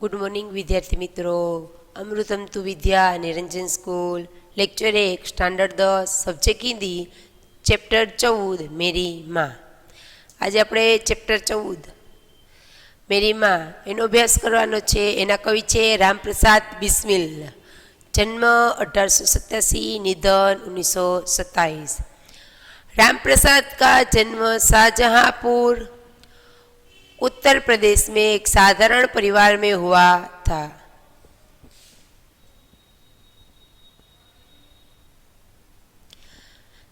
Good morning વિદ્યાર્થી મિત્રો. Amritam Tu Vidya Niranjan school lecture 1 standard 10 subject Hindi chapter 14 મેરી માં. આજે આપણે ચેપ્ટર 14 મેરી માં એનો અભ્યાસ કરવાનો છે. એના કવિ છે રામપ્રસાદ બિસ્મિલ. જન્મ 1887, निधन 1927. रामप्रसाद का जन्म शाहजहांपुर उत्तर प्रदेश में एक साधारण परिवार में हुआ था.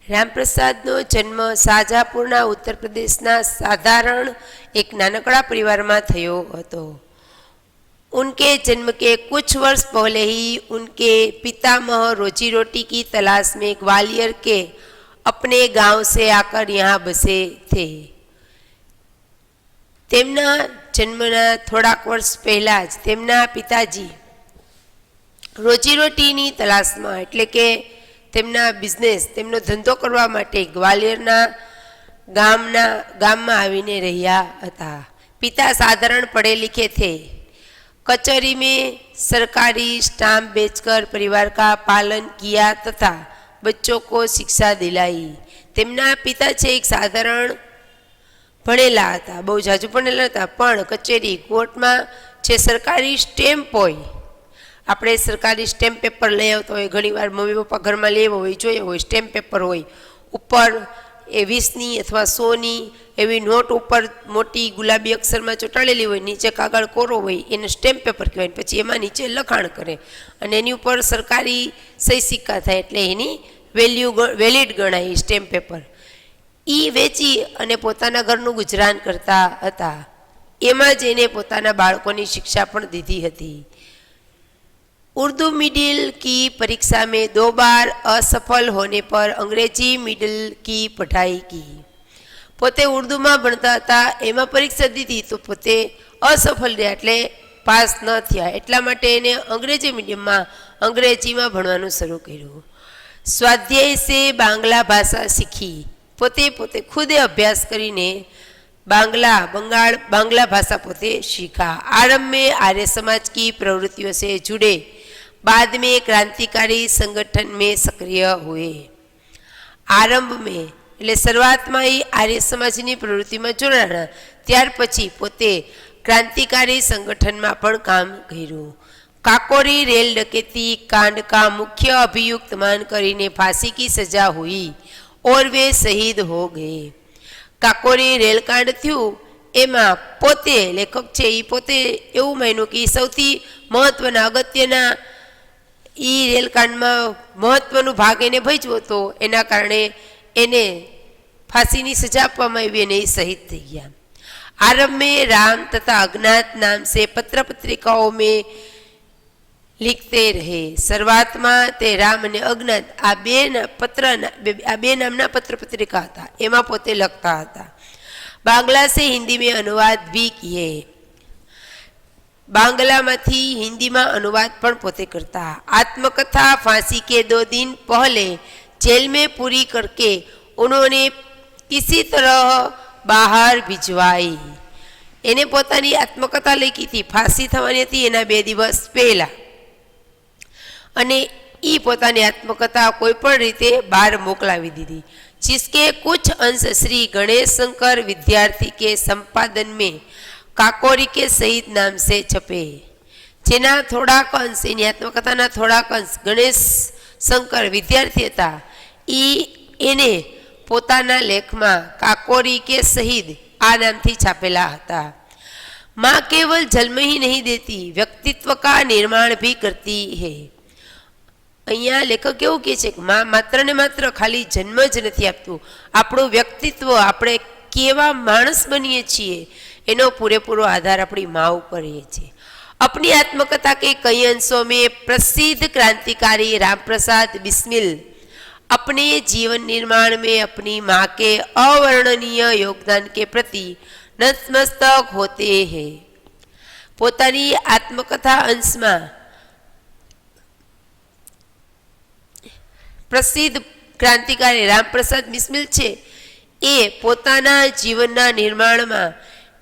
રામપ્રસાદનો જન્મ શાહજહાંપુરના ઉત્તર પ્રદેશના સાધારણ એક નાનકડા પરિવારમાં થયો હતો. उनके जन्म के कुछ वर्ष पहले ही उनके पितामह रोजी रोटी की तलाश में ग्वालियर के अपने गांव से आकर यहाँ बसे थे. તેમના જન્મના થોડાક વર્ષ પહેલાં જ તેમના પિતાજી રોજીરોટીની તલાશમાં એટલે કે તેમના બિઝનેસ તેમનો ધંધો કરવા માટે ગ્વાલિયરના ગામમાં આવીને રહ્યા હતા. पिता साधारण पढ़े लिखे थे. कचहरी में सरकारी स्टाम्प बेचकर परिवार का पालन किया तथा बच्चों को शिक्षा दिलाई. તેમના પિતા છે એક સાધારણ ભણેલા હતા, બહુ જાજુ ભણેલા હતા, પણ કચેરી કોર્ટમાં જે સરકારી સ્ટેમ્પ હોય, આપણે સરકારી સ્ટેમ્પ પેપર લઈ આવતો હોય, ઘણીવાર મમ્મી પપ્પા ઘરમાં લેવો હોય, જોઈએ હોય, સ્ટેમ્પ પેપર હોય, ઉપર એ 20ની અથવા 100ની એવી નોટ ઉપર મોટી ગુલાબી અક્ષરમાં ચોંટાડેલી હોય, નીચે કાગળ કોરો હોય, એને સ્ટેમ્પ પેપર કહેવાય. પછી એમાં નીચે લખાણ કરે અને એની ઉપર સરકારી સહી સિક્કા થાય એટલે એની વેલિડ ગણાય સ્ટેમ્પ પેપર. એ વેચી અને પોતાના ઘરનું ગુજરાન કરતા હતા. એમાં જ એને પોતાના બાળકોની शिक्षा પણ દીધી હતી. उर्दू मिडिल की परीक्षा में 2 बार असफल होने पर अंग्रेजी मिडिल की पढ़ाई की. પોતે ઉર્દુમાં ભણતા હતા, એમાં પરીક્ષા દીધી તો પોતે અસફળ રહ્યા એટલે પાસ ન થયા. એટલા માટે એને અંગ્રેજી મીડિયમમાં અંગ્રેજીમાં ભણવાનું શરૂ કર્યું. સ્વાધ્યાય સે બાંગ્લા ભાષા શીખી. પોતે ખુદે અભ્યાસ કરીને बांग्ला भाषा पोते सीखा. आरंभ में आर्य समाज की प्रवृत्तियों से जुड़े, बाद में क्रांतिकारी संगठन में सक्रिय हुए. आरंभ में એટલે શરૂઆતમાં એ આર્ય સમાજની પ્રવૃત્તિમાં જોડાણા, ત્યાર પછી પોતે ક્રાંતિકારી સંગઠનમાં પણ કામ કર્યું. काकोरी रेल डकैती कांड का मुख्य अभियुक्त मानकर इन्हें फांसी की सजा हुई और वे शहीद हो गए. काकोरी रेलकांड थયું એમાં પોતે લેખક છે એ પોતે એવું માન્યું કે સૌથી મહત્વના અગત્યના એ રેલકાંડમાં મહત્વનો ભાગ એને ભજવો હતો, એના કારણે એને फांसीनी सजा આપવામાં આવી અને એ શહીદ થઈ ગયા. आरंभ में राम तथा अज्ञात नाम से पत्र पत्रिकाओं में लिखते रहे. શરૂઆતમાં તે રામ અને અજ્ઞાત આ બે નામના પત્ર પત્રિકા હતા, એમાં પોતે લખતા હતા. બાંગ્લા से हिंदी में अनुवाद भी किए. बांग्लाમાંથી हिंदीમાં अनुवाद પણ પોતે करता. आत्मकथा फांसी के 2 दिन पहले जेल में पूरी करके उन्होंने किसी तरह बाहर भिजवाई. એને પોતાની આત્મકથા લખી હતી, ફાંસી થવાની હતી એના 2 દિવસ પહેલા, અને એ પોતાની આત્મકથા કોઈ પણ રીતે બહાર મોકલાવી દીધી. जिसके कुछ अंश श्री गणेश शंकर विद्यार्थी के संपादन में काकोरी के शहीद नाम से छपे. જેના થોડાક અંશ, એની આત્મકથાના થોડાક અંશ ગણેશ શંકર વિદ્યાર્થી હતા, એને પોતાના લેખમાં काकोरी के शहीद આ નામથી છાપેલા હતા. माँ केवल जन्म ही नहीं देती, व्यक्तित्व का निर्माण भी करती है. અહીંયા લેખક એવું કહે છે કે માં માત્ર ને માત્ર ખાલી જન્મ જ નથી આપતું, આપણું વ્યક્તિત્વ, આપણે કેવા માણસ બનીએ છીએ એનો પૂરેપૂરો આધાર આપણી મા ઉપર રહે છે. अपनी आत्मकथा के कई अंशों में प्रसिद्ध क्रांतिकारी रामप्रसाद बिस्मिल अपने जीवन निर्माण में अपनी माँ के अवर्णनीय योगदान के प्रति नतमस्तक होते हैं. પોતાની આત્મકથા અંશમાં પ્રસિદ્ધ ક્રાંતિકારી રામપ્રસાદ બિસ્મિલ છે એ પોતાના જીવનના નિર્માણમાં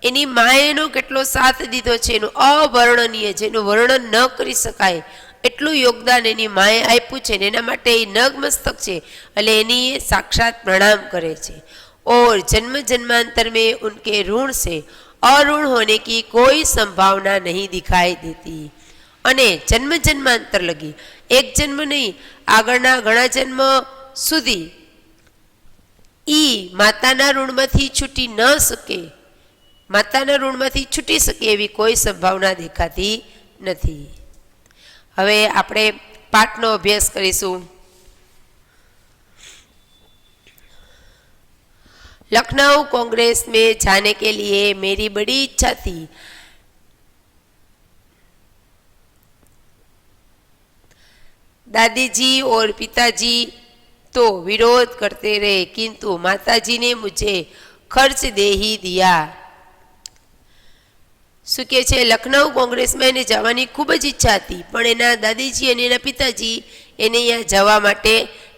એની માએ એનો કેટલો સાથ દીધો છે એનું અવર્ણનીય છે, એનું વર્ણન ન કરી શકાય એટલું યોગદાન એની માએ આપ્યું છે ને એના માટે એ નગમસ્તક છે, એટલે એની એ સાક્ષાત પ્રણામ કરે છે। और जन्म जन्मांतर में उनके ऋण से अऋण होने की कोई संभावना नहीं दिखाई देती। અને જન્મ જન્માંતર લગી, એક જન્મ નહીં, આગળના ઘણા જન્મ સુધી ઈ માતાના ઋણમાંથી છૂટી ન શકે, માતાના ઋણમાંથી છૂટી શકે એવી કોઈ સંભાવના દેખાતી નથી। હવે આપણે પાઠનો અભ્યાસ કરીશું। लखनऊ कांग्रेस में जाने के लिए मेरी बड़ी इच्छा थी। दादी जी और पिताजी तो विरोध करते रहे, किंतु माताजी ने मुझे खर्च दे ही दिया। શું કહે છે, લખનઉ કોંગ્રેસમાં એને જવાની ખૂબ જ ઈચ્છા હતી, પણ એના દાદીજી અને એના પિતાજી એને અહીંયા જવા માટે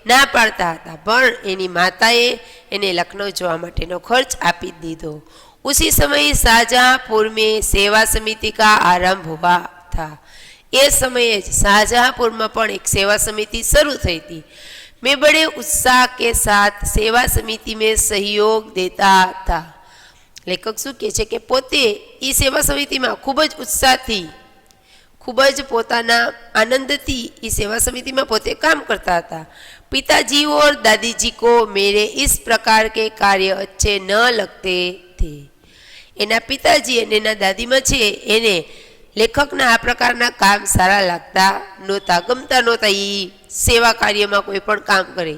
ના પાડતા હતા, પણ એની માતાએ એને લખનઉ જવા માટેનો ખર્ચ આપી દીધો। उसी समय शाहजहांपुर में सेवा समिति का आरंभ हुआ था। એ સમયે જ શાહજહાંપુરમાં પણ એક સેવા સમિતિ શરૂ થઈ હતી। मैं बड़े उत्साह के साथ सेवा समिति में सहयोग देता था। લેખક શું કહે છે કે પોતે એ સેવા સમિતિમાં ખૂબ જ ઉત્સાહથી, ખૂબ જ પોતાના આનંદથી એ સેવા સમિતિમાં પોતે કામ કરતા હતા। पिताजी और दादीजी को मेरे इस प्रकार के कार्य अच्छे न लगते थे। એના પિતાજી અને એના દાદીમાં છે એને લેખકના આ પ્રકારના કામ સારા લાગતા નહોતા, ગમતા નહોતા એ સેવા કાર્યમાં કોઈ પણ કામ કરે।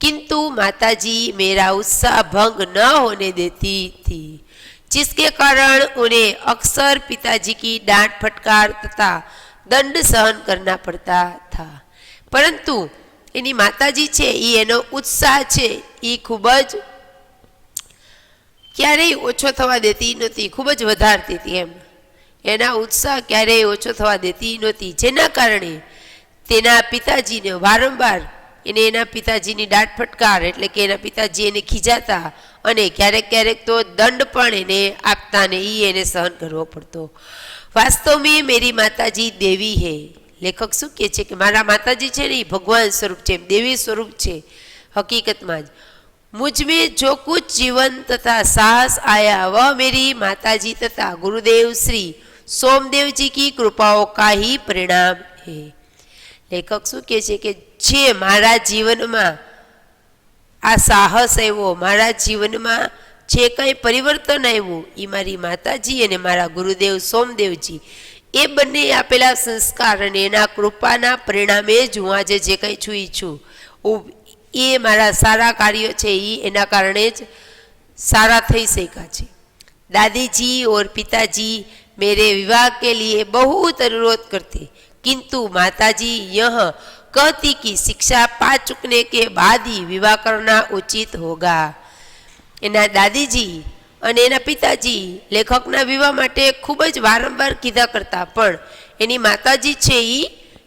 किंतु माताजी मेरा उत्साह भंग न होने देती थी, जिसके कारण उन्हें अक्सर पिताजी की डांट फटकार तथा दंड सहन करना पड़ता था। परंतु એની માતાજી છે એ એનો ઉત્સાહ છે એ ખૂબ જ ક્યારેય ઓછો થવા દેતી નહોતી, ખૂબ જ વધારતી હતી એમ, એના ઉત્સાહ ક્યારેય ઓછો થવા દેતી નહોતી, જેના કારણે તેના પિતાજીને વારંવાર એને એના પિતાજીની દાટ ફટકાર એટલે કે એના પિતાજી એને ખીજાતા અને ક્યારેક ક્યારેક તો દંડ પણ એને આપતા ને એ એને સહન કરવો પડતો। વાસ્તવ में मेरी माताजी देवी है। લેખક શું કહે છે કે મારા માતાજી છે ને એ ભગવાન સ્વરૂપ છે, દેવી સ્વરૂપ છે હકીકતમાં જ। मुझ में जो कुछ जीवन तथा साहस आया वह मेरी माताजी तथा गुरुदेव श्री सोमदेव जी की कृपाओं का ही परिणाम है। લેખક શું કહે છે કે જે મારા જીવનમાં આ સાહસ આવ્યો, મારા જીવનમાં જે કંઈ પરિવર્તન આવ્યું એ મારી માતાજી અને મારા ગુરુદેવ સોમદેવજી એ બંને આપેલા સંસ્કાર અને એના કૃપાના પરિણામે જ હું આજે જે કંઈ છું એ છું, એ મારા સારા કાર્યો છે એ એના કારણે જ સારા થઈ શક્યા છે। दादीजी और पिताजी मेरे विवाह के लिए बहुत अनुरोध करते, किंतु माताजी यह कहती कि शिक्षा पा चुकने के बाद ही विवाह करना उचित होगा। એના દાદીજી અને એના પિતાજી લેખકના વિવાહ માટે ખૂબ જ વારંવાર કીધા કરતા, પણ એની માતાજી છે એ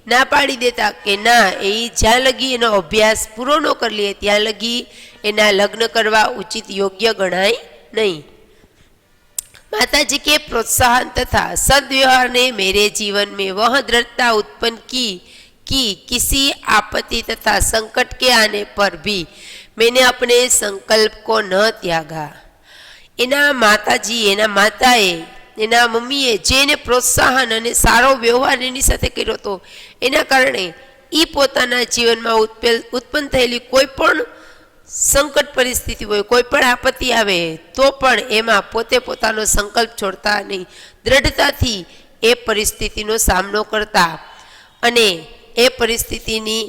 ના પાડી દેતા કે ના, એ જ્યાં લગી એનો અભ્યાસ પૂરો ન કરી લે ત્યાં લગી એના લગ્ન કરવા ઉચિત યોગ્ય ગણાય નહીં। माताजी के प्रोत्साहन तथा सद्व्यवहार ने मेरे जीवन में वह दृढ़ता उत्पन्न की कि किसी आपत्ति तथा संकट के आने पर भी मैंने अपने संकल्प को न त्यागा। एना माताजी, एना माताए, एना मम्मीए जेने प्रोत्साहन अने सारो व्यवहार एनी साथे कर्यो तो एना कारणे ई पोताना जीवनमां उत्पन्न थयेली कोईपण संकट परिस्थिति होय, कोईपण आपत्ति आवे तो पण एमां पोते पोतानो संकल्प छोड़ता नहीं, दृढ़ताथी ए परिस्थितिनो सामनो करता अने ए परिस्थितिनी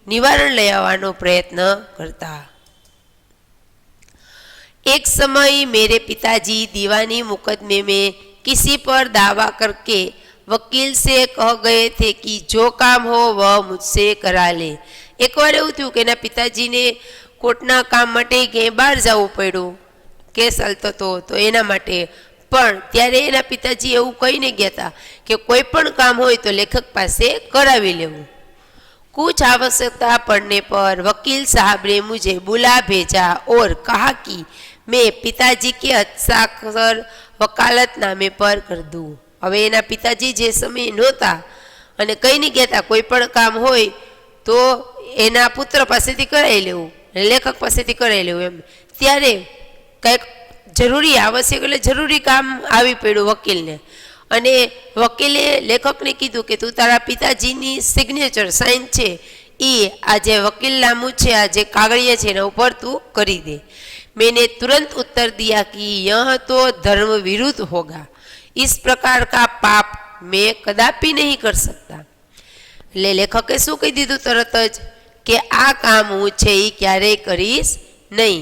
निवारण लई आववानो प्रयत्न करता। एक समय मेरे पिताजी दीवानी मुकदमे में किसी पर दावा करके वकील से कह गए थे कि जो काम हो वह मुझसे करा ले। एक बार एवुं थयुं के एना पिताजी ने कोर्टना काम माटे के बहार जवुं पड्युं, केस हलतो तो एना माटे, पण त्यारे एना पिताजी एवुं कहीने गया था कि कोई पण काम होय तो लेखक पासे करावी लेवुं। कुछ आवश्यकता पड़ने पर वकील साहब ने मुझे बुला भेजा और कहा कि मैं पिताजी के हस्ताक्षर વકાલત નામે પર કર દઉં. હવે એના પિતાજી જે સમયે નહોતા અને કંઈ નહીં કહેતા, કોઈ પણ કામ હોય તો એના પુત્ર પાસેથી કરાવી લેવું, લેખક પાસેથી કરાવી લેવું એમ. ત્યારે કંઈક જરૂરી આવશ્યક એટલે જરૂરી કામ આવી પડ્યું વકીલને, અને વકીલે લેખકને કીધું કે તું તારા પિતાજીની સિગ્નેચર સાઇન છે એ આ જે વકીલનામું છે, આ જે કાગળિયા છે એના ઉપર તું કરી દે. मैंने तुरंत उत्तर दिया कि यह तो धर्म विरुद्ध होगा, इस प्रकार का पाप मैं कदापि नहीं कर सकता. એટલે લેખકે શું કહી દીધું તરત જ કે આ કામ હું છે એ ક્યારેય કરીશ નહીં,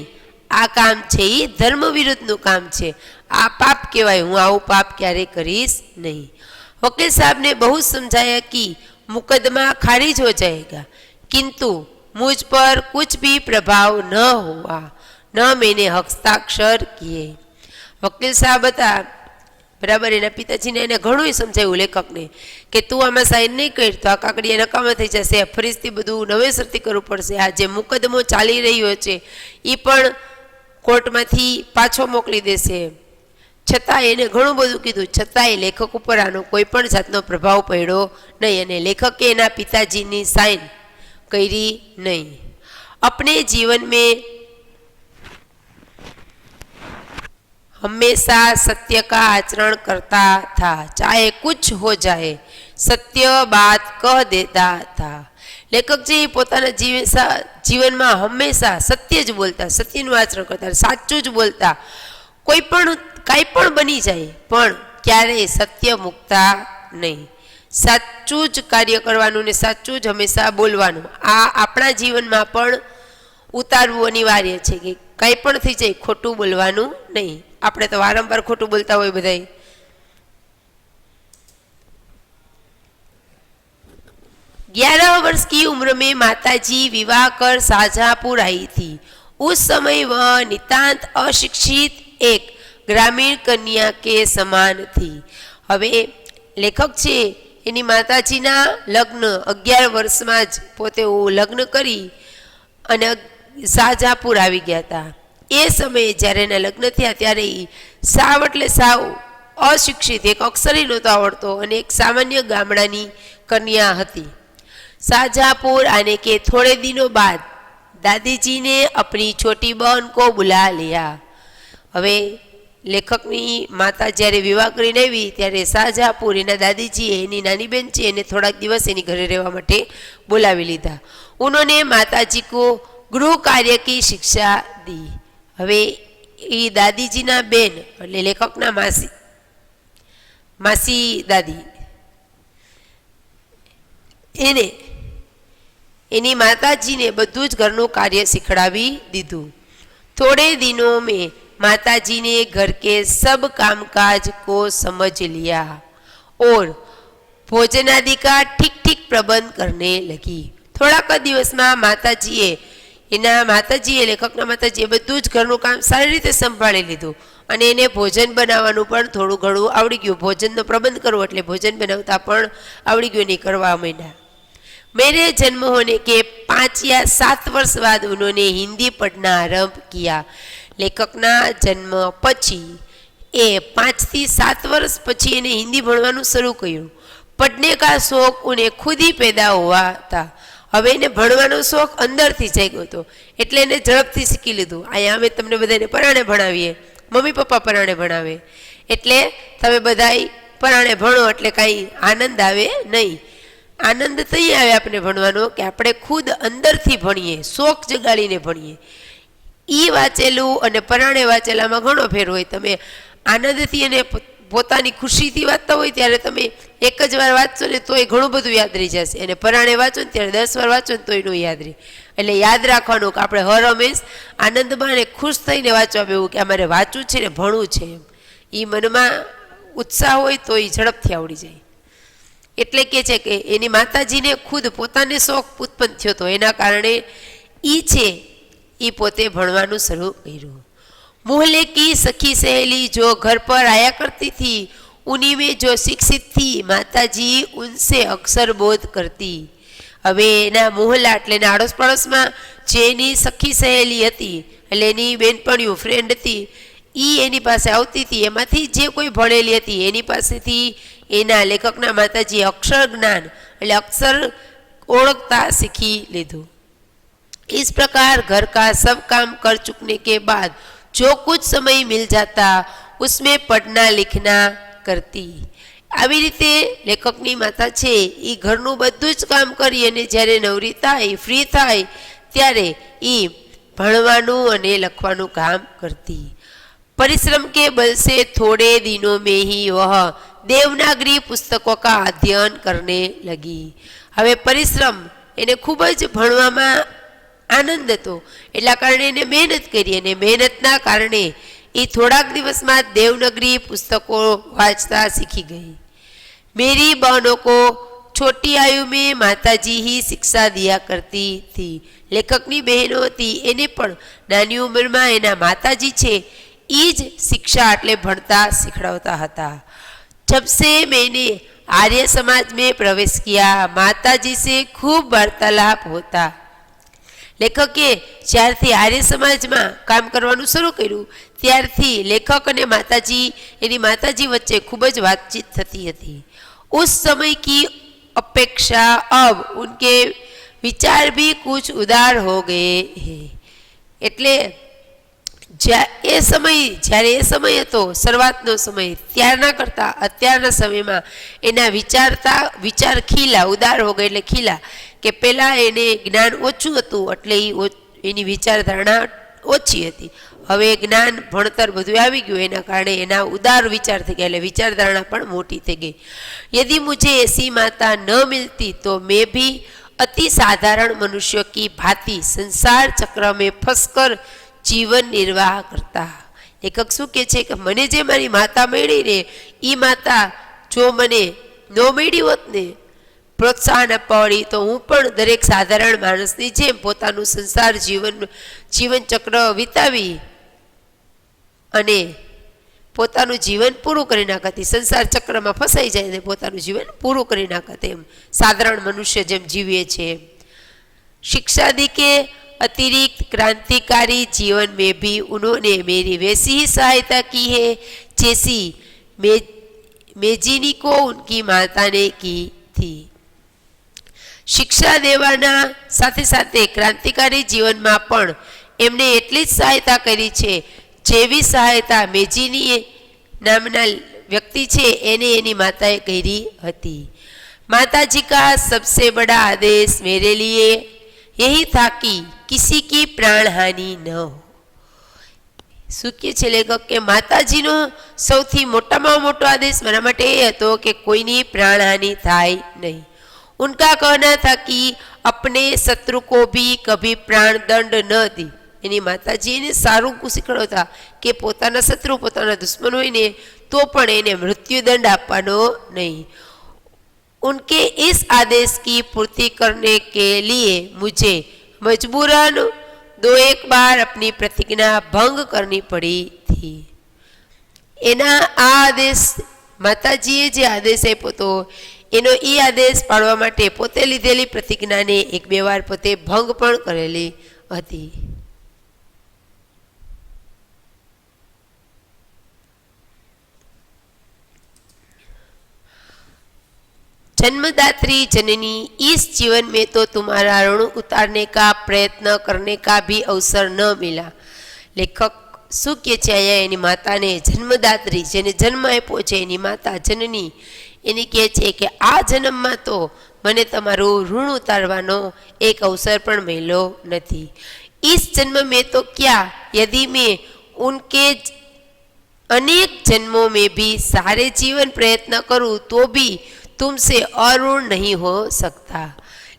આ કામ છે એ ધર્મ વિરુદ્ધનું કામ છે, આ પાપ કહેવાય, હું આવું પાપ ક્યારેય કરીશ નહીં. वकील साहब ने बहुत समझाया कि मुकदमा खारिज हो जाएगा, किंतु मुझ पर कुछ भी प्रभाव न हुआ, न मैंने हस्ताक्षर किए. वकील साहब હતા બરાબર, એના પિતાજીને એને ઘણું સમજાવ્યું લેખકને કે તું આમાં સાઈન નહીં કર તો આ કાગળિયા નકામા થઈ જશે, ફરીથી બધું નવેસરથી કરવું પડશે, આ જે મુકદમો ચાલી રહ્યો છે એ પણ કોર્ટમાંથી પાછો મોકલી દેશે. છતાં એને ઘણું બધું કીધું, છતાંય લેખક ઉપર આનો કોઈ પણ જાતનો પ્રભાવ પડ્યો નહીં અને લેખકે એના પિતાજીની સાઈન કરી નહીં. अपने जीवन में हमेशा सत्य का आचरण करता था, चाहे कुछ हो जाए सत्य बात कह देता था. લેખક જે પોતાના જીવનમાં હંમેશા સત્ય જ બોલતા, સત્યનું આચરણ કરતા, સાચું જ બોલતા, કોઈ પણ કાંઈ પણ બની જાય પણ ક્યારેય સત્ય મૂકતા નહીં, સાચું જ કાર્ય કરવાનું ને સાચું જ હંમેશા બોલવાનું. આ આપણા જીવનમાં પણ ઉતારવું અનિવાર્ય છે કે કંઈ પણ થઈ જાય ખોટું બોલવાનું નહીં. આપણે તો વારંવાર ખોટું બોલતા હોય બધાય. 11 वर्ष की उम्र में माताजी विवाह कर शाहजहांपुर आई थी. उस समय वह नितांत अशिक्षित एक ग्रामीण कन्या के समान थी. હવે લેખક છે એની માતાજીના લગ્ન 11 વર્ષમાં જ પોતે લગ્ન કરી અને શાહજહાંપુર આવી ગયા હતા. એ સમયે જ્યારે એના લગ્ન થયા ત્યારે એ સાવ એટલે સાવ અશિક્ષિત, એક અક્ષરી નહોતો આવડતો અને એક સામાન્ય ગામડાની કન્યા હતી. शाहजहांपुर आने के थोड़े दिनों बाद दादी जी ने अपनी छोटी बहन को बुला लिया. હવે લેખકની માતા જ્યારે વિવાહ કરીને આવી ત્યારે શાહજહાંપુર એના દાદીજીએ એની નાની બહેન છે એને થોડાક દિવસ એની ઘરે રહેવા માટે બોલાવી લીધા. उन्होंने माताजी को गृह कार्य की शिक्षा दी. હવે એ દાદીજીના બેન એટલે લેખકના માસી દાદી એને એની માતાજીને બધું જ ઘરનું કાર્ય શીખડાવી દીધું. थोड़े दिनों में माताजी ने घर के सब कामकाज को समझ लिया और भोजन आदि का ठीक ठीक प्रबंध करने लगी. થોડાક દિવસમાં માતાજીએ લેખકના માતાજીએ બધું જ ઘરનું કામ સારી રીતે સંભાળી લીધું અને એને ભોજન બનાવવાનું પણ થોડું ઘણું આવડી ગયું. ભોજનનો પ્રબંધ કરવો એટલે ભોજન બનાવતા પણ આવડી ગયું, નહીં કરવા માંડ્યા. मेरे जन्म होने के 5 या 7 वर्ष बाद उन्होंने हिंदी पढ़ना आरंभ किया. लेखकना जन्म पछी ए 5 થી 7 वर्ष पछी एने हिंदी भणवानुं शुरू कर्युं. पढ़ने का शौक उन्हें खुद ही पैदा हुआ था. હવે એને ભણવાનો શોખ અંદરથી જાગ્યો હતો એટલે એને ઝડપથી શીખી લીધું. અહીંયા અમે તમને બધાને પરાણે ભણાવીએ, મમ્મી પપ્પા પરાણે ભણાવે એટલે તમે બધાય પરાણે ભણો એટલે કાંઈ આનંદ આવે નહીં. આનંદ થઈ આવે આપણે ભણવાનો કે આપણે ખુદ અંદરથી ભણીએ, શોખ જગાડીને ભણીએ. એ વાંચેલું અને પરાણે વાંચેલામાં ઘણો ફેર હોય. તમે આનંદથી અને પોતાની ખુશીથી વાંચતા હોય ત્યારે તમે એક જ વાર વાંચશો ને તોય ઘણું બધું યાદ રહી જશે, અને પરાણે વાંચો ને ત્યારે 10 વાર વાંચો ને તોય ન યાદ રહે. એટલે યાદ રાખવાનું કે આપણે હર હંમેશ આનંદમાં અને ખુશ થઈને વાંચવા બેવું કે અમારે વાંચવું છે ને ભણવું છે એમ. એ મનમાં ઉત્સાહ હોય તો એ ઝડપથી આવડી જાય. એટલે કે છે કે એની માતાજીને ખુદ પોતાને શોખ ઉત્પન્ન થયો હતો, એના કારણે એ છે એ પોતે ભણવાનું શરૂ કર્યું. मोहल्ले की सखी सहेली जो घर पर आया करती थी उन्हीं में जो शिक्षित थी माताजी उनसे अक्सर बोध करती. હવે એના મોહલ્લા એટલે આડોશ પડોશમાં જે એની સખી સહેલી હતી એટલે એની બેનપણીઓ ફ્રેન્ડ હતી એની પાસે આવતી હતી, એમાંથી જે કોઈ ભણેલી હતી એની પાસેથી એના લેખકના માતાજી અક્ષર જ્ઞાન એટલે અક્ષર ओळखता सीखी लीधु। इस प्रकार घर का सब काम कर चुकने के बाद जो कुछ समय मिल जाता उसमें पढ़ना लिखना करती। આવી રીતે લેખકની માતા છે એ ઘરનું બધું જ કામ કરી અને જ્યારે નવરી થાય ફ્રી થાય ત્યારે એ ભણવાનું અને લખવાનું કામ કરતી। परिश्रम के बल से थोड़े दिनों में ही वह देवनागरी पुस्तकों का अध्ययन करने लगी। હવે પરિશ્રમ એને ખૂબ જ ભણવામાં આનંદ હતો એટલા કારણે એને મહેનત કરી અને મહેનતના કારણે એ થોડાક દિવસમાં દેવનાગરી પુસ્તકો વાંચતા શીખી ગઈ। मेरी बहनों को छोटी आयु में माताजी ही शिक्षा दिया करती थी। लेखकनी बहनों थी એને પણ નાની ઉંમરમાં એના માતાજી છે એ જ શિક્ષા એટલે ભણતા શીખડાવતા હતા। जब से मैंने आर्य समाज में प्रवेश किया माताजी से खूब वार्तालाप होता। लेखके ज्यारथी आर्य समाज में काम करवानुं शरू कर्युं त्यारथी लेखक अने माताजी एनी माताजी वच्चे खूब ज बातचीत थती हती। उस समय की अपेक्षा अब उनके विचार भी कुछ उदार हो गए हैं। एटले ए समय हतो शरूआतनो समय त्यारना करता अत्यारना समयमां एना विचार खीला उदार हो गए एटले खीला के पेला एने ज्ञान ओछुं हतुं एटले एनी विचारधारणा ओછી હતી। હવે જ્ઞાન ભણતર બધું આવી ગયું એના કારણે એના ઉદાર વિચાર થઈ ગયા એટલે વિચારધારણા પણ મોટી થઈ ગઈ। यदि मुझे ऐसी माता न मिलती तो मैं भी अति साधारण मनुष्य की भांति संसार चक्र में फंसकर जीवन निर्वाह करता। लेखक શું કહે છે કે મને જે મારી માતા મળી ને એ માતા જો મને ન મળી હોત ને પ્રોત્સાહન અપાવડી તો હું પણ દરેક સાધારણ માણસની જેમ પોતાનું સંસાર જીવન ચક્ર વિતાવી અને પોતાનું જીવન પૂરું કરી નાખતી। સંસાર ચક્રમાં ફસાઈ જાય ને પોતાનું જીવન પૂરું કરી નાખતે એમ સાધારણ મનુષ્ય જેમ જીવીએ છે। शिक्षादि के अतिरिक्त क्रांतिकारी जीवन में भी उन्होंने मेरी वैसी ही सहायता की है जैसी मेजिनी को उनकी माता ने की थी। शिक्षा देवाना साथे साथे क्रांतिकारी जीवन में पण एमने एटली ज सहायता करी छे जेवी सहायता मेजिनी नामना व्यक्ति छे एने एनी माताए करी हती। माताजी का सबसे बड़ा आदेश मेरे लिए यही था कि किसी की प्राण हानि न हो। सुखी छे लेखक के माताजीनो सौथी मोटामां मोटो आदेश मारा माटे ए हतो के कोईनी प्राण हानि थाय नहीं। उनका कहना था कि अपने शत्रु को भी कभी प्राण दंड न दी। एनी माताजी ने सारू શીખવાડતા કે પોતાના શત્રુ પોતાના દુશ્મન હોય ने तो पण एने मृत्युदंड आपवानो नहीं। उनके इस आदेश की पूर्ति करने के लिए मुझे मजबूरन 2-1 बार अपनी प्रतिज्ञा भंग करनी पड़ी थी। एना आ आदेश माताजीए जे आदेश आप्यो तो एनो ई आदेश पाळवा माटे पोते लीधेली प्रतिज्ञाने 1-2 वार पोते भंग पण करेली हती। जन्मदात्री जननी इस जीवन में तो तुम्हारा ऋण उतारने का प्रयत्न करने का भी अवसर न मिला। लेखक શું કહે છે અહીંયા એની માતાને જન્મદાત્રી જેને જન્મ આપ્યો છે એની માતા જનની એને કહે છે કે આ જન્મમાં તો મને તમારું ઋણ ઉતારવાનો એક અવસર પણ મળ્યો નથી। इस जन्म में तो क्या यदि मैं उनके अनेक जन्मों में भी सारे जीवन प्रयत्न करूं तो भी तुमसे अऋण नहीं हो सकता।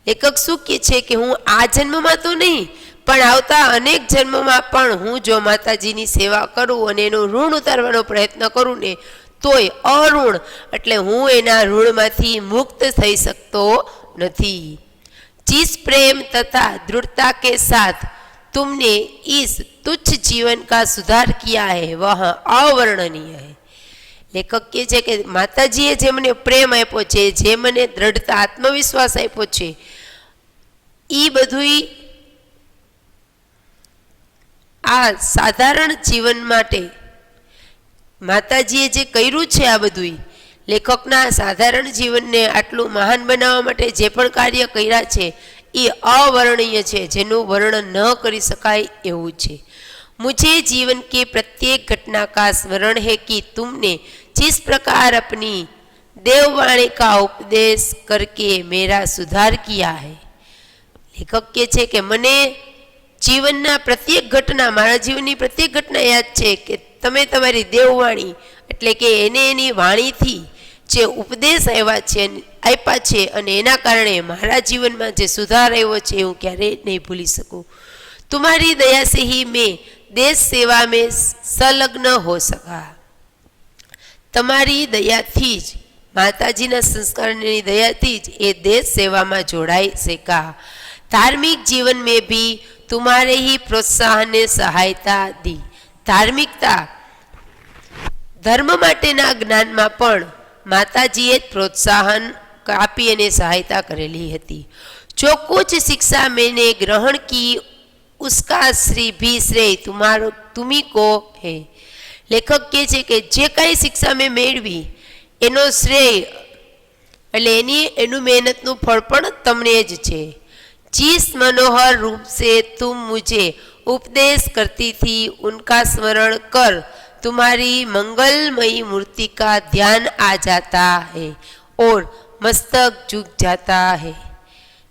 लेखक શું કહે છે કે હું આ જન્મમાં તો નહીં પણ આવતા અનેક જન્મમાં પણ હું જો માતાજીની સેવા કરું અને એનું ઋણ ઉતારવાનો પ્રયત્ન કરું ને તોય અઋણ એટલે હું એના ઋણમાંથી મુક્ત થઈ શકતો નથી। जिस प्रेम तथा दृढ़ता के साथ तुमने इस तुच्छ जीवन का सुधार किया है वह अवर्णनीय है। लेखक કહે છે કે માતાજીએ જે મને પ્રેમ આપ્યો છે જે મને દ્રઢતા આત્મવિશ્વાસ આપ્યો છે એ બધું આ સાધારણ જીવન માટે માતાજીએ જે કર્યું છે આ બધું, લેખકના સાધારણ જીવનને આટલું મહાન બનાવવા માટે જે પણ કાર્ય કર્યા છે એ અવર્ણનીય છે, જેનું વર્ણન ન કરી શકાય એવું છે। मुझे जीवन के प्रत्येक घटना का स्मरण है कि तुमने जिस प्रकार अपनी देववाणी का उपदेश करके मेरा सुधार किया है। लेखक के छे कि मने जीवनना प्रत्येक घटना, मारा जीवननी प्रत्येक घटना याद छे कि तमे तमारी देववाणी એટલે કે એને એની વાણીથી જે ઉપદેશ આપ્યા છે અને એના કારણે મારા જીવનમાં જે સુધાર આવ્યો છે હું ક્યારેય નહીં ભૂલી શકું। तुम्हारी दया से ही मैं देश सेवा में संलग्न हो सका। તમારી દયાથી જ, માતાજીના સંસ્કારની દયાથી જ એ દેશ સેવામાં જોડાઈ શકા। धार्मिक जीवन में भी तुम्हारे ही प्रोत्साहन ने सहायता दी। धार्मिकता धर्म माटेना ज्ञान में पण माताजीए प्रोत्साहन आपी अने सहायता करेली हती। जो कुछ शिक्षा मैंने ग्रहण की उसका श्री भी श्रेय तुम्ही को है। लेखक कहे छे कि जे कई शिक्षा में मेळवी एनो श्रेय એટલે એનું મહેનતનું ફળ પણ તમને જ છે। जिस मनोहर रूप से तुम मुझे उपदेश करती थी उनका स्मरण कर तुम्हारी मंगलमयी मूर्ति का ध्यान आ जाता है और मस्तक झुक जाता है।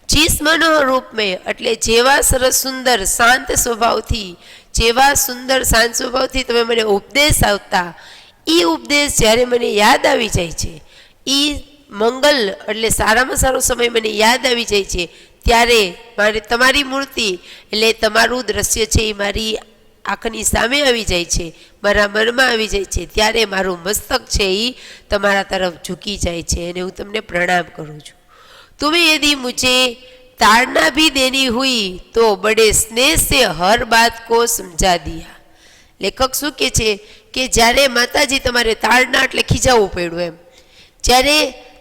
जिस मनोहर रूप में એટલે જેવા સરસ સુંદર શાંત સ્વભાવથી, જેવા સુંદર શાંત સ્વભાવથી તમે મને ઉપદેશ આવતા, એ ઉપદેશ જ્યારે મને યાદ આવી જાય છે, એ મંગલ એટલે સારામાં સારો સમય મને યાદ આવી જાય છે, ત્યારે મારે તમારી મૂર્તિ એટલે તમારું દ્રશ્ય છે એ મારી આંખની સામે આવી જાય છે, મારા મનમાં આવી જાય છે, ત્યારે મારું મસ્તક છે એ તમારા તરફ ઝૂકી જાય છે અને હું તમને પ્રણામ કરું છું। तुम्हें यदि मुझे ताड़ना भी देनी हुई तो बड़े स्नेह से हर बात को समझा दिया। लेखक शू के छे कि જ્યારે માતાજી તમારે તાડના એટલે ખીજાવવું પડ્યું, એમ જ્યારે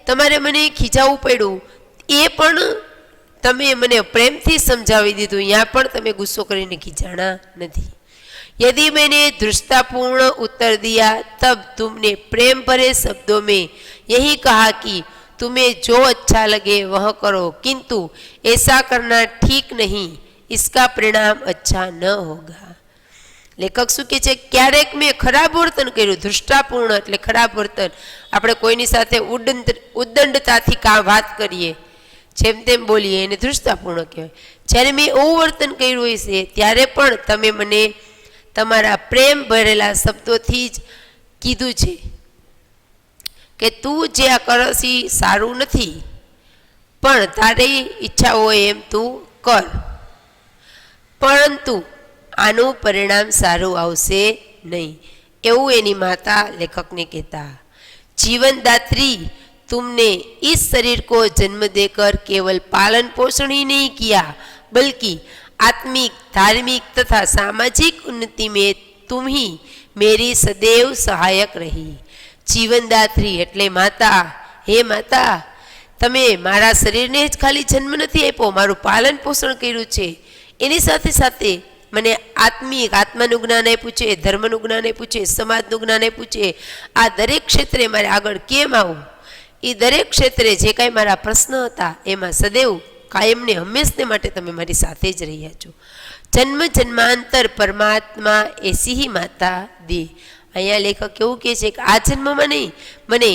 તમારે મને ખીજાવવું પડ્યું એ પણ તમે મને પ્રેમથી સમજાવી દીધું, यहाँ પણ તમે ગુસ્સો કરીને ખીજાણા નથી। यदि मैंने धृष्टापूर्ण उत्तर दिया तब तुमने प्रेम भरे शब्दों में यही कहा कि तुम्हें जो अच्छा लगे वह करो, किंतु ऐसा करना ठीक नहीं, इसका परिणाम अच्छा न होगा। लेखक शू कहे छे क्यारेक मैं खराब वर्तन कर्युं, धृष्टापूर्ण એટલે ખરાબ વર્તન, આપણે કોઈની સાથે ઉદ્દંડતાથી વાત કરીએ, જેમ તેમ બોલીએ એને ધૃષ્ટાપૂર્ણ કહેવાય। જ્યારે મેં એવું વર્તન કર્યું હશે ત્યારે પણ તમે મને તમારા પ્રેમ ભરેલા શબ્દોથી જ કીધું છે કે તું જે આ કરસ એ સારું નથી, પણ તારી ઈચ્છા હોય એમ તું કર, પરંતુ આનું પરિણામ સારું આવશે નહીં, એવું એની માતા લેખકને કહેતા। जीवनदात्री तुमने इस शरीर को जन्म देकर केवल पालन पोषण ही नहीं किया, बल्कि आत्मिक, धार्मिक तथा सामाजिक उन्नति में तुम ही मेरी सदैव सहायक रही। जीवनदात्री એટલે માતા, હે માતા તમે મારા શરીરને જ ખાલી જન્મ નથી આપ્યો, મારું પાલન પોષણ કર્યું છે, એની સાથે સાથે મને આત્મિક, આત્માનું જ્ઞાન આપ્યું છે, ધર્મનું જ્ઞાન આપ્યું છે, સમાજનું જ્ઞાન આપ્યું છે। આ દરેક ક્ષેત્રે મારે આગળ કેમ આવું, એ દરેક ક્ષેત્રે જે કાંઈ મારા પ્રશ્ન હતા એમાં સદૈવ કાયમને હંમેશને માટે તમે મારી સાથે જ રહ્યા છો। જન્મ જન્માંતર પરમાત્મા એસી ही માતા દે। અહીંયા લેખક એવું કહે છે કે આ જન્મમાં નહીં, મને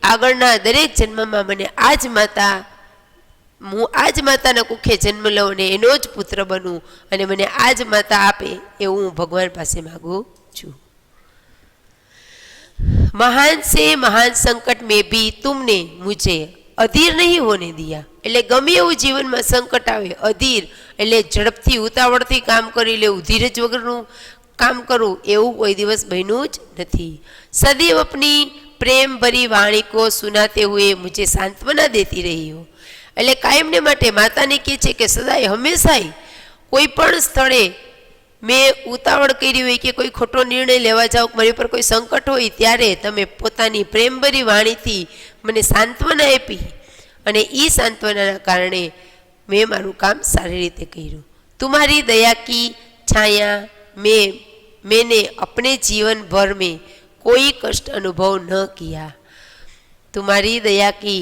આગળના દરેક જન્મમાં મને આ જ માતા, હું આ જ માતાના કુખે જન્મ લઉં અને એનો જ પુત્ર બનું અને મને આ જ માતા આપે એવું હું ભગવાન પાસે માગું છું। महान से महान संकट में भी तुमने मुझे अधीर नहीं होने दिया। એટલે ગમે એવું જીવનમાં સંકટ આવે, અધીર એટલે ઝડપથી ઉતાવળથી કામ કરી લેવું, ધીરજ વગરનું काम करूँ એવું કોઈ દિવસ બન્યું જ નથી। सदैव अपनी प्रेम भरी वाणी को सुनाते हुए मुझे सांत्वना देती रही हो। એટલે કાયમને માટે માતાને કહે છે કે સદાય હંમેશાય કોઈ પણ સ્થળે મેં ઉતાવળ કરી હોય કે કોઈ ખોટો નિર્ણય લેવા જાઓ, મારી પર કોઈ સંકટ હોય ત્યારે તમે પોતાની પ્રેમભરી વાણીથી મને સાંત્વના આપી અને એ સાંત્વનાના કારણે મેં મારું કામ સારી રીતે કર્યું। तुम्हारी दया की छाया मैंने अपने जीवन भर में कोई कष्ट अनुभव न किया। तुम्हारी दया की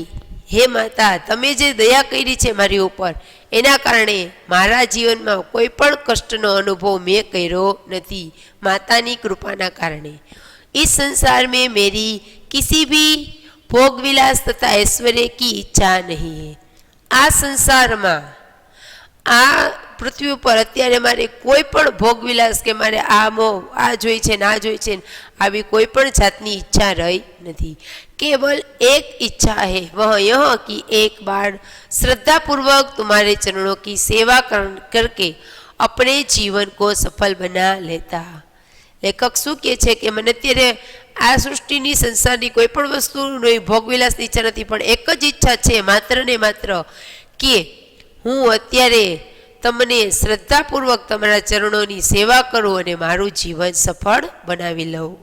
हे माता, तमे जे दया करी छे मारी ऊपर, एना कारणे मारा जीवन में कोई पण कष्टनो अनुभव मैं कर्यो नथी। मातानी कृपाना कारणे इस संसार में मेरी किसी भी भोग विलास तथा ऐश्वर्य की इच्छा नहीं है। आ संसार में आ पृथ्वी पर अत्यारे मारे कोई पण भोग विलास के मारे आ जोई छे ना जोई छे आवी कोई पण जातनी इच्छा रही नहीं। केवल एक इच्छा है, वह यह कि एक बार श्रद्धा पूर्वक तुम्हारे चरणों की सेवा करके अपने जीवन को सफल बना लेता। लेखक शू कहे छे कि मने अत्यारे आ सृष्टिनी संसारनी कोई पण वस्तुनी भोगविलासनी इच्छा नथी, पण एक ज इच्छा छे मात्र ने मात्र कि हूँ अत्यारे तमने श्रद्धापूर्वक तमारा चरणोनी सेवा करूँ अने मारू जीवन सफल बनावी लऊं।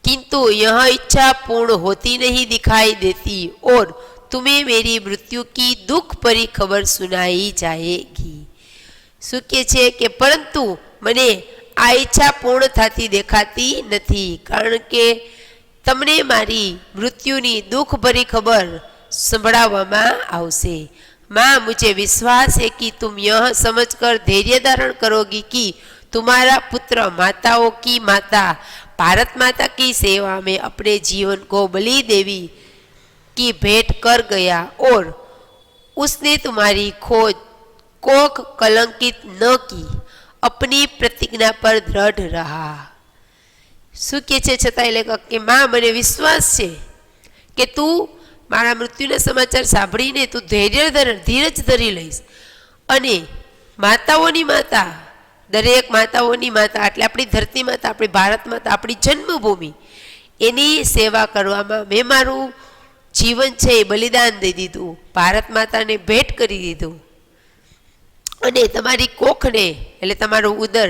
किंतु यह इच्छा पूर्ण होती नहीं दिखाई देती और तुम्हें मेरी मृत्यु की दुख भरी खबर सुनाई जाएगी। शू कहे छे कि परंतु मने आ इच्छा पूर्ण थती देखाती नहीं, कारण के तमने मारी मृत्युनी दुख भरी खबर संभळाववामां आवशे। माँ, मुझे विश्वास है कि तुम यह समझकर धैर्य धारण करोगी कि तुम्हारा पुत्र माताओं की माता भारत माता की सेवा में अपने जीवन को बलि देवी की भेंट कर गया और उसने तुम्हारी खोज कोख कलंकित न की, अपनी प्रतिज्ञा पर दृढ़ रहा। शू कहे छे छतांय लेखक कि माँ, मने विश्वास छे कि तू मारा मृत्युना समाचार सांभळीने तू धीरज धरी लईश अने माताओनी माता, दरेक माताओनी माता એટલે આપણી ધરતી માતા, આપણી ભારત માતા, આપણી જન્મભૂમિ, એની સેવા કરવામાં મેં મારું જીવન છે એ બલિદાન દઈ દીધું, ભારત માતાને ભેટ કરી દીધું અને તમારી કોખને એટલે તમારું ઉદર,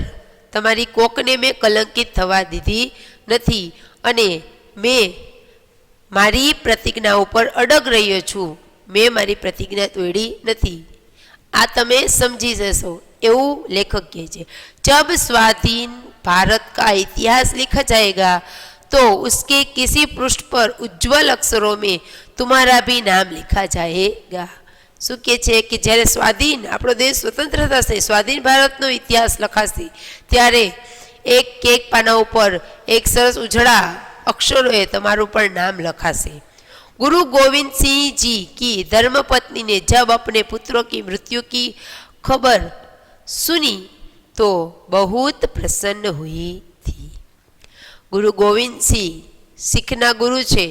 તમારી કોખને મેં કલંકિત થવા દીધી નથી અને મેં मारी प्रतिज्ञा पर अडग रह्यो छूं, मैं मारी प्रतिज्ञा तोड़ी नहीं। आ तमे समझी जशो एवं लेखक कहे छे। जब स्वाधीन भारत का इतिहास लिखा जाएगा तो उसके किसी पृष्ठ पर उज्जवल अक्षरों में तुम्हारा भी नाम लिखा जाएगा। शू कहे छे कि ज्यारे स्वाधीन आपणो देश स्वतंत्र थशे, स्वाधीन भारतनो इतिहास लखाशे, त्यारे एक पाना पर एक सरस उजड़ा अक्षरों तमारू पर नाम लखासे। गुरु गोविंद सिंह जी की धर्मपत्नी ने जब अपने पुत्रों की मृत्यु की खबर सुनी तो बहुत प्रसन्न हुई थी। गुरु गोविंद सिंह सिखना गुरु छे,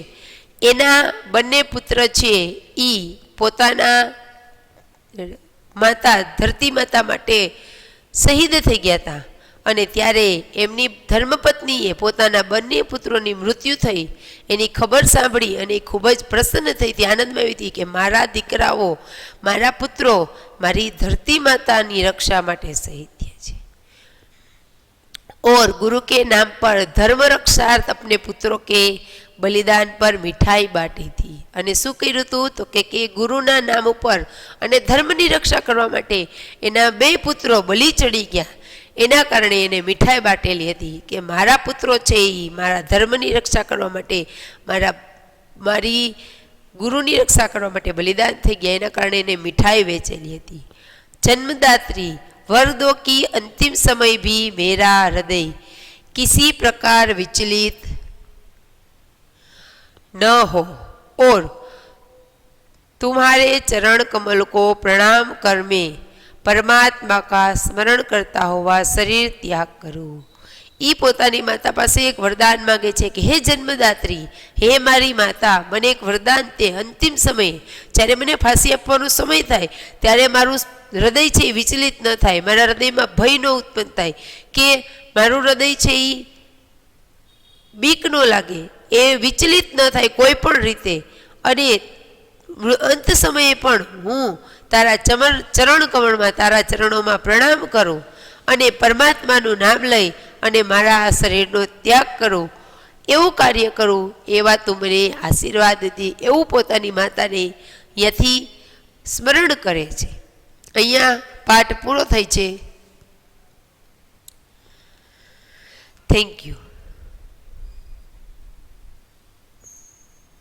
एना बन्ने पुत्र छे ई पोताना माता धरती माता माटे शहीद थई गया था અને ત્યારે એમની ધર્મપત્નીએ પોતાના બંને પુત્રોની મૃત્યુ થઈ એની ખબર સાંભળી અને ખૂબ જ પ્રસન્ન થઈ હતી, આનંદમાં આવી હતી કે મારા દીકરાઓ, મારા પુત્રો મારી ધરતી માતાની રક્ષા માટે શહીદ થયા છે। और गुरु के नाम पर धर्म रक्षार्थ अपने पुत्रों के बलिदान पर मिठाई बांटी थी। અને શું કર્યું હતું તો કે ગુરુના નામ ઉપર અને ધર્મની રક્ષા કરવા માટે એના બે પુત્રો બલિ ચડી ગયા, એના કારણે એને મીઠાઈ બાટેલી હતી કે મારા પુત્રો છે એ મારા ધર્મની રક્ષા કરવા માટે, મારી ગુરુની રક્ષા કરવા માટે બલિદાન થઈ ગયા, એના કારણે એને મીઠાઈ વેચેલી હતી। जन्मदात्री वर दो की अंतिम समय भी मेरा हृदय किसी प्रकार विचलित न हो और तुम्हारे चरण कमल को प्रणाम कर मैं परमात्मा का स्मरण करता हुआ शरीर त्याग करूँ। ई पोतानी माता पासे एक वरदान मांगे छे कि हे जन्मदात्री, हे मारी माता, मने एक वरदान ते अंतिम समय ज्यारे मने फांसी आपवानो समय थाय त्यारे मारू हृदय छे विचलित न थाय, मारा हृदय में भय न उत्पन्न थाय, के मारू हृदय छे बीक न लागे, ए विचलित न थाय कोई पण रीते, अने अंत समये पण हूँ तारा चरण कमल में तारा चरणों में प्रणाम करूँ अने परमात्मानु नाम लई अने मारा आ शरीरनो त्याग करूँ, एवं कार्य करूँ, एवा तू मने आशीर्वाद दी, एवं पोतानी माताने अहींथी स्मरण करे छे। अहींया पाठ पूरो थाय छे। Thank you.